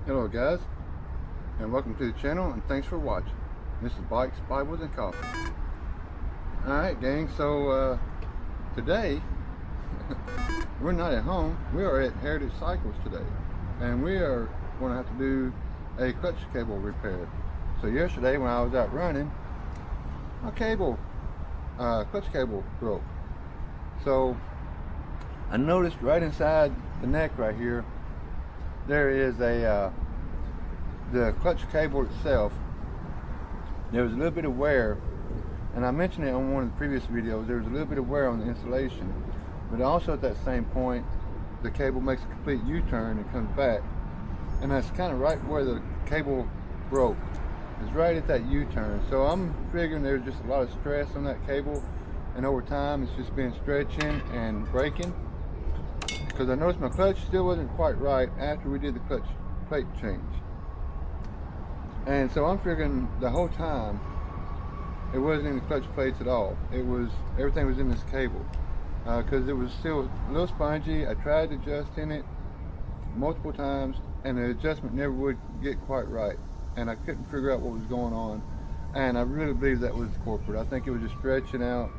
Hello guys, and welcome to the channel, and thanks for watching. This is Bikes, Bibles, and Coffee. Alright gang, so today we're not at home, we are at Heritage Cycles today, and we are going to have to do a clutch cable repair. So yesterday when I was out running, my clutch cable broke. So I noticed right inside the neck right here there is the clutch cable itself. There was a little bit of wear, and I mentioned it on one of the previous videos. There was a little bit of wear on the insulation, but also at that same point the cable makes a complete U-turn and comes back, and that's kind of right where the cable broke. It's right at that U-turn. So I'm figuring there's just a lot of stress on that cable, and over time it's just been stretching and breaking, because I noticed my clutch still wasn't quite right after we did the clutch plate change. And so I'm figuring the whole time it wasn't in the clutch plates at all. It was, everything was in this cable, because it was still a little spongy. I tried adjusting it multiple times and the adjustment never would get quite right, and I couldn't figure out what was going on. And I really believe that was corporate. I think it was just stretching out.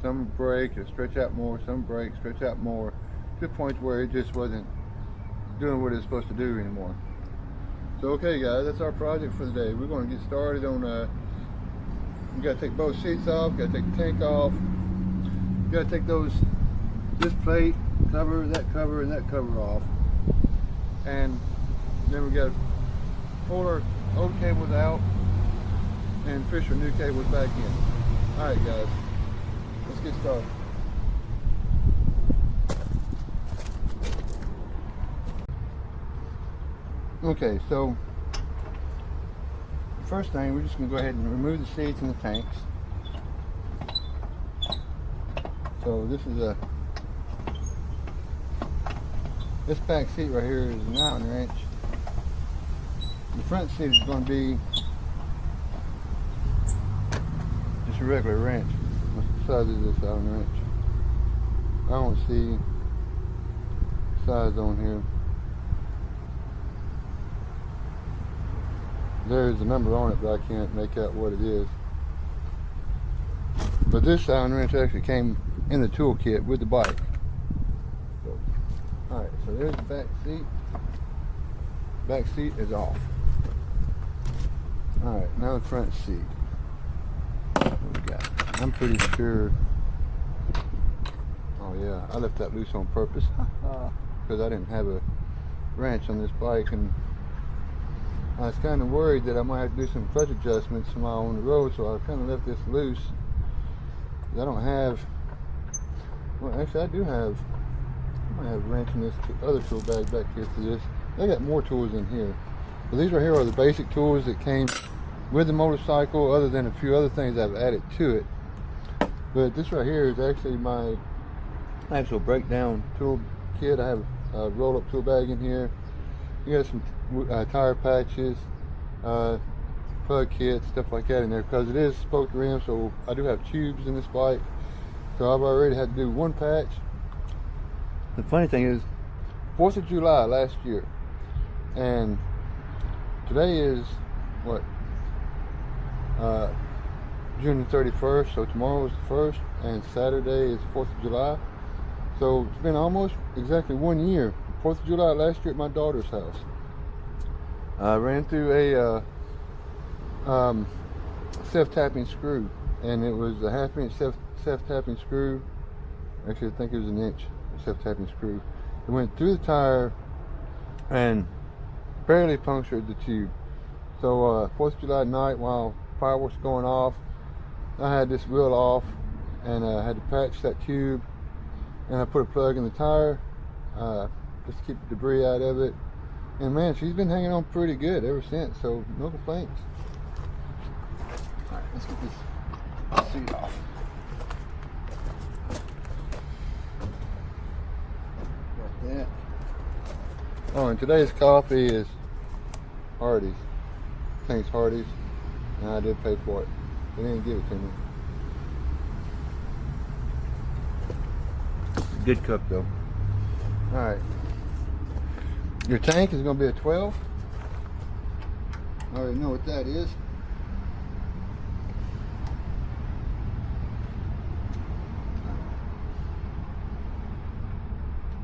Some break and stretch out more, some break, stretch out more, to the point where it just wasn't doing what it's supposed to do anymore. So okay guys, that's our project for the day. We're going to get started on we got to take both seats off, got to take the tank off, got to take this plate cover, that cover, and that cover off, and then we got to pull our old cables out and fish our new cables back in. Alright guys, let's get started. Okay, so first thing, we're just going to go ahead and remove the seats and the tanks. So this back seat right here is an Allen wrench. The front seat is going to be just a regular wrench. What's the size of this Allen wrench? I don't see size on here. There's a number on it, but I can't make out what it is. But this Allen wrench actually came in the toolkit with the bike. So, alright, so there's the back seat. Back seat is off. Alright, now the front seat. What we got? I'm pretty sure. Oh yeah, I left that loose on purpose because I didn't have a wrench on this bike, and I was kind of worried that I might have to do some clutch adjustments while on the road, so I kind of left this loose. I don't have, well actually I do have, I might have a wrench in this other tool bag back here for this. I got more tools in here. But these right here are the basic tools that came with the motorcycle, other than a few other things I've added to it. But this right here is actually my actual breakdown tool kit. I have a roll-up tool bag in here. You got some tire patches, plug kits, stuff like that in there, because it is spoked rim, so I do have tubes in this bike. So I've already had to do one patch. The funny thing is, 4th of July last year, and today is what, June the 31st, so tomorrow is the 1st, and Saturday is 4th of July. So it's been almost exactly 1 year. 4th of July last year at my daughter's house. I ran through a self-tapping screw, and it was a 1/2 inch self-tapping screw. Actually, I think it was an inch self-tapping screw. It went through the tire and barely punctured the tube. So 4th of July night, while fireworks were going off, I had this wheel off, and I had to patch that tube, and I put a plug in the tire just to keep the debris out of it. And man, she's been hanging on pretty good ever since, so no complaints. Alright, let's get this seat off. Got that. Oh, and today's coffee is Hardee's. I think it's Hardee's, and I did pay for it. They didn't give it to me. Good cup though. Alright. Your tank is going to be a 12. I already know what that is.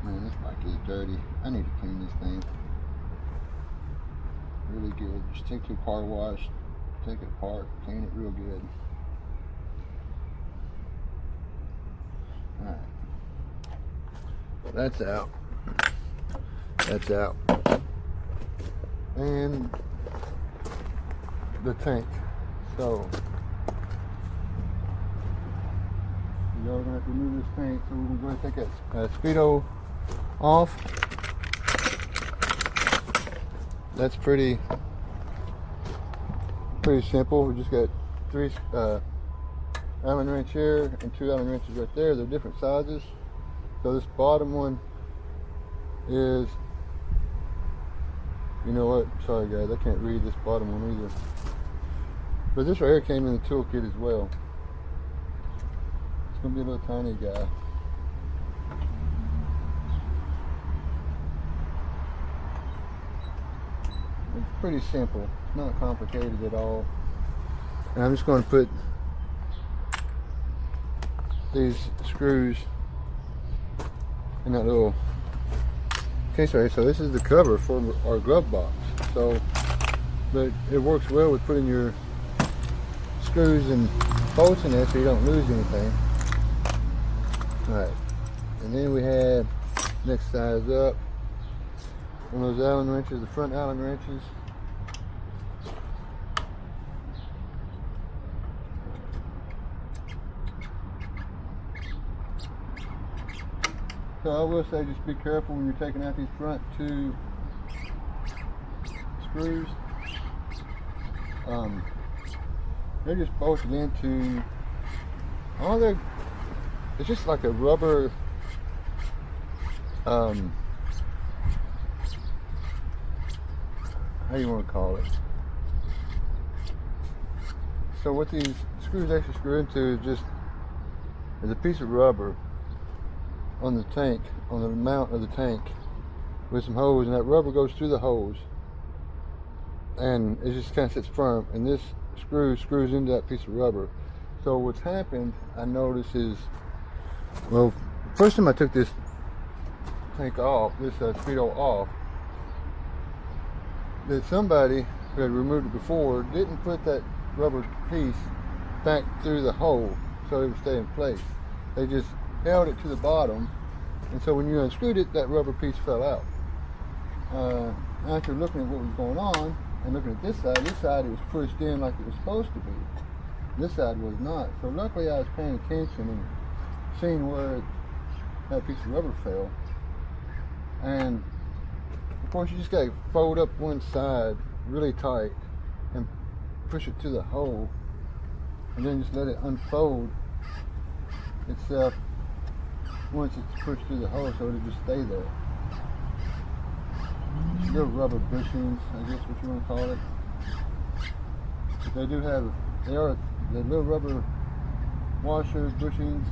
Man, this bike is dirty. I need to clean this thing really good. Just take it to a car wash, take it apart, clean it real good. Alright. That's out. That's out. And the tank. So y'all gonna have to remove this tank. So we're gonna go ahead and take that speedo off. That's pretty simple. We just got 3 Allen wrench here and 2 Allen wrenches right there. They're different sizes. So this bottom one is, you know what? Sorry guys, I can't read this bottom one either. But this right here came in the toolkit as well. It's gonna be a little tiny guy. It's pretty simple. It's not complicated at all. And I'm just going to put these screws in that little case right here. So this is the cover for our glove box. So, but it works well with putting your screws and bolts in there so you don't lose anything. Alright, and then we have next size up. One of those Allen wrenches, the front Allen wrenches. So I will say just be careful when you're taking out these front 2 screws. They're just bolted into it's just like a rubber how you want to call it. So what these screws actually screw into is a piece of rubber on the tank, on the mount of the tank, with some hose, and that rubber goes through the hose and it just kind of sits firm, and this screws into that piece of rubber. So what's happened, I noticed, is, well, first time I took this tank off, this speedo off, that somebody who had removed it before didn't put that rubber piece back through the hole so it would stay in place. They just held it to the bottom, and so when you unscrewed it, that rubber piece fell out. After looking at what was going on and looking at this side it was pushed in like it was supposed to be. This side was not. So luckily I was paying attention and seeing where that piece of rubber fell. And of course you just gotta fold up one side really tight and push it to the hole, and then just let it unfold itself once it's pushed through the hole, so it'll just stay there. Little rubber bushings, I guess what you want to call it. But they do have, the little rubber washers, bushings,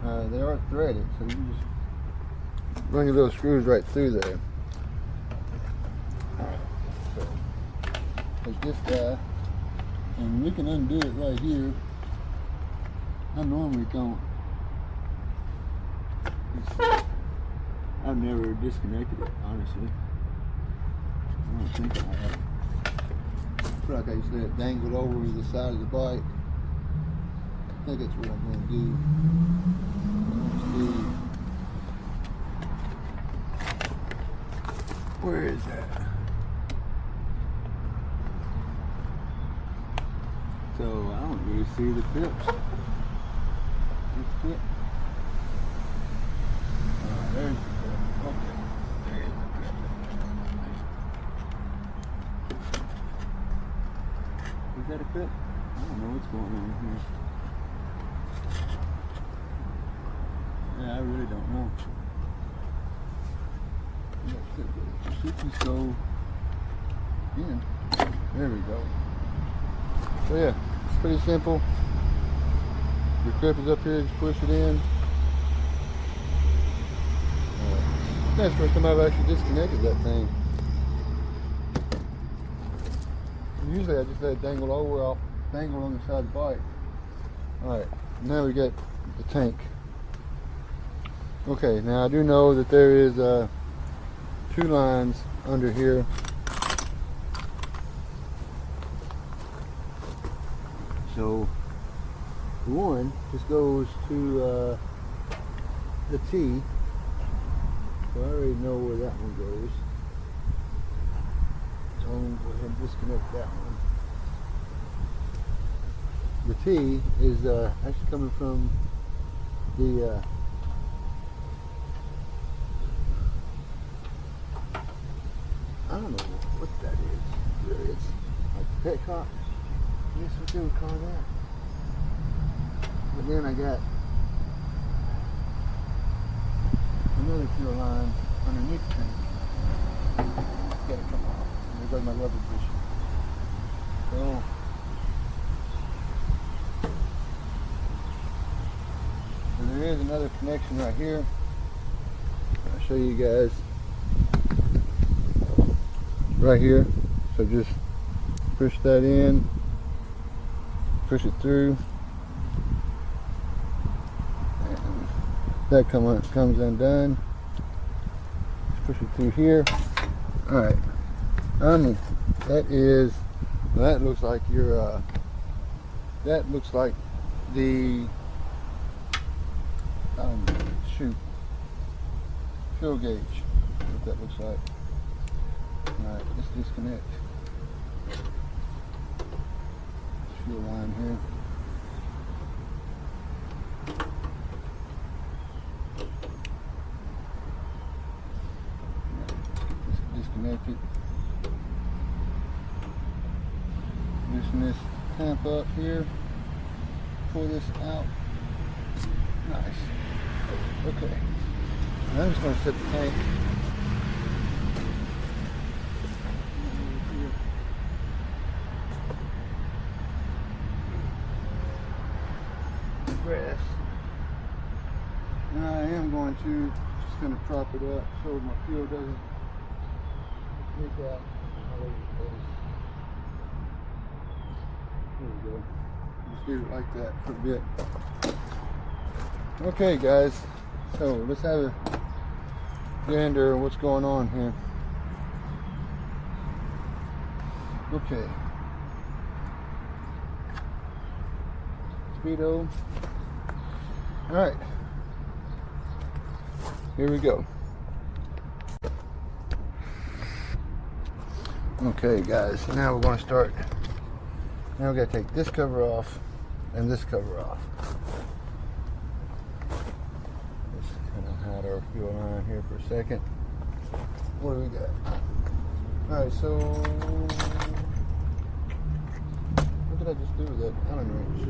they are threaded, so you can just run your little screws right through there. So, take this guy, and we can undo it right here. I normally don't. I've never disconnected it, honestly. I don't think I have. I feel like I just let it dangle over the side of the bike. I think that's what I'm going to do. Where is that? So I don't really see the clips. This clip. There's the clip. Okay. There is the clip. Is that a clip? I don't know what's going on here. Yeah, I really don't know. Should just go in. There we go. So yeah, it's pretty simple. Your clip is up here, just push it in. That's the first time I've actually disconnected that thing. Usually I just let it dangle on the side of the bike. Alright, now we got the tank. Okay, now I do know that there is 2 lines under here. So one just goes to the T. So I already know where that one goes. So I'm going to go ahead and disconnect that one. The T is actually coming from the I don't know what that is. Really, it's like the petcock. I guess what they would call that. But then I got another fuel line underneath the tank. It's gotta come off. And there goes my rubber bushing. So there is another connection right here. I'll show you guys right here. So just push that in, push it through, and that comes undone. Just push it through here. All right. That looks like your that looks like the fuel gauge. What that looks like. Alright, let's disconnect this fuel line here. Let's disconnect it. Loosen this clamp up here. Pull this out. Nice. Okay. I'm just going to set the tank. Rest. Now I am going to just kind of prop it up so my fuel doesn't leak out all over the place. There we go. Just leave it like that for a bit. Okay, guys. So let's have a gander at what's going on here. Okay. Speedo. Alright. Here we go. Okay, guys. Now we're going to start. Now we got to take this cover off and this cover off. Let's kind of hide our fuel line here for a second. What do we got? Alright, so what did I just do with that Allen wrench?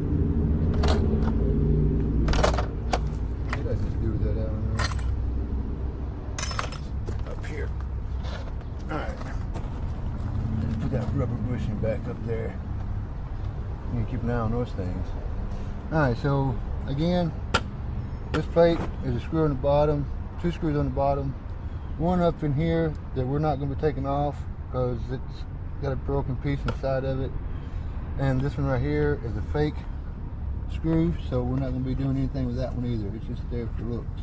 What did I just do with that Allen wrench? Up here. Alright. Put that rubber bushing back up there. You can keep an eye on those things. Alright, so again, this plate is a screw on the bottom, 2 screws on the bottom, one up in here that we're not going to be taking off because it's got a broken piece inside of it, and this one right here is a fake screw, so we're not going to be doing anything with that one either. It's just there for looks.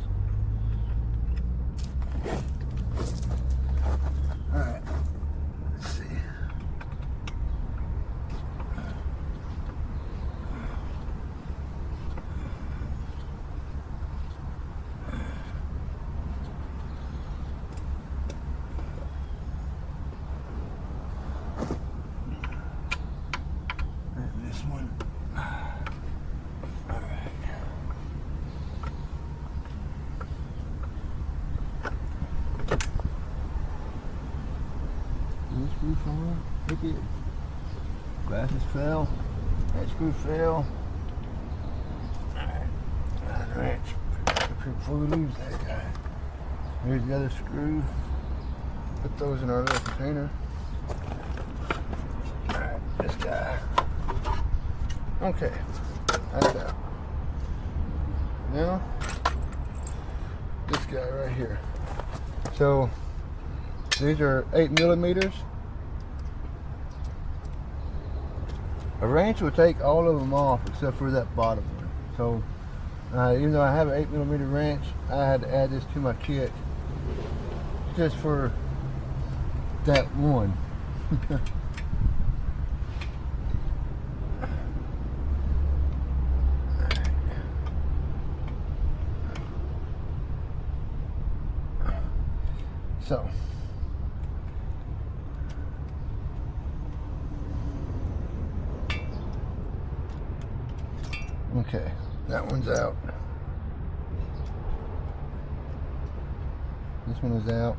Alright, let's see. Screw fell. It did. Glasses fell. That screw fell. Alright, before we lose that guy. Here's the other screw. Put those in our little container. Alright, this guy. Okay, that's out. Now, this guy right here. So these are 8mm. A wrench will take all of them off except for that bottom one. So even though I have an 8mm wrench, I had to add this to my kit just for that one. So okay, that one's out. This one is out.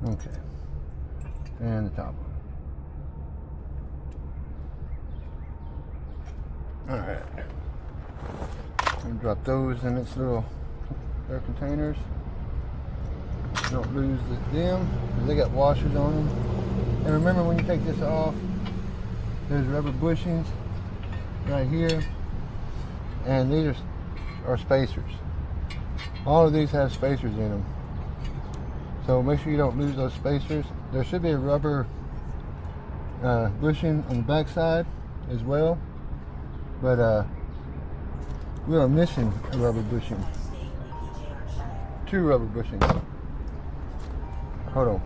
Okay, and the top one. Alright, I'm gonna drop those in its little air containers. Don't lose them because they got washers on them. And remember, when you take this off, there's rubber bushings right here, and these are spacers. All of these have spacers in them, so make sure you don't lose those spacers. There should be a rubber bushing on the back side as well, but we are missing a rubber bushing. 2 rubber bushings. Hold on.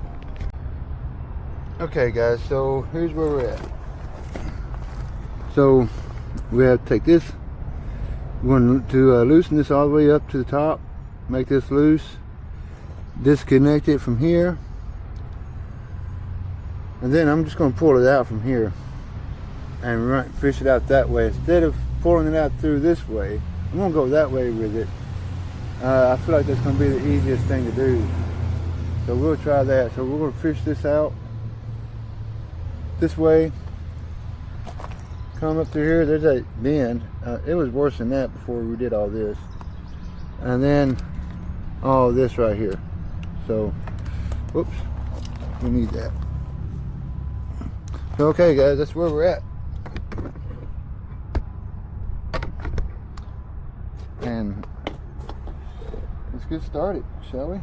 Okay guys, so here's where we're at. So we have to take this, we're going to loosen this all the way up to the top, make this loose, disconnect it from here, and then I'm just going to pull it out from here and fish it out that way. Instead of pulling it out through this way, I'm going to go that way with it. I feel like that's going to be the easiest thing to do, so we'll try that. So we're going to fish this out this way, come up through here. There's a bend. It was worse than that before we did all this, and then all this right here. So whoops, we need that. Okay guys, that's where we're at, and let's get started, shall we?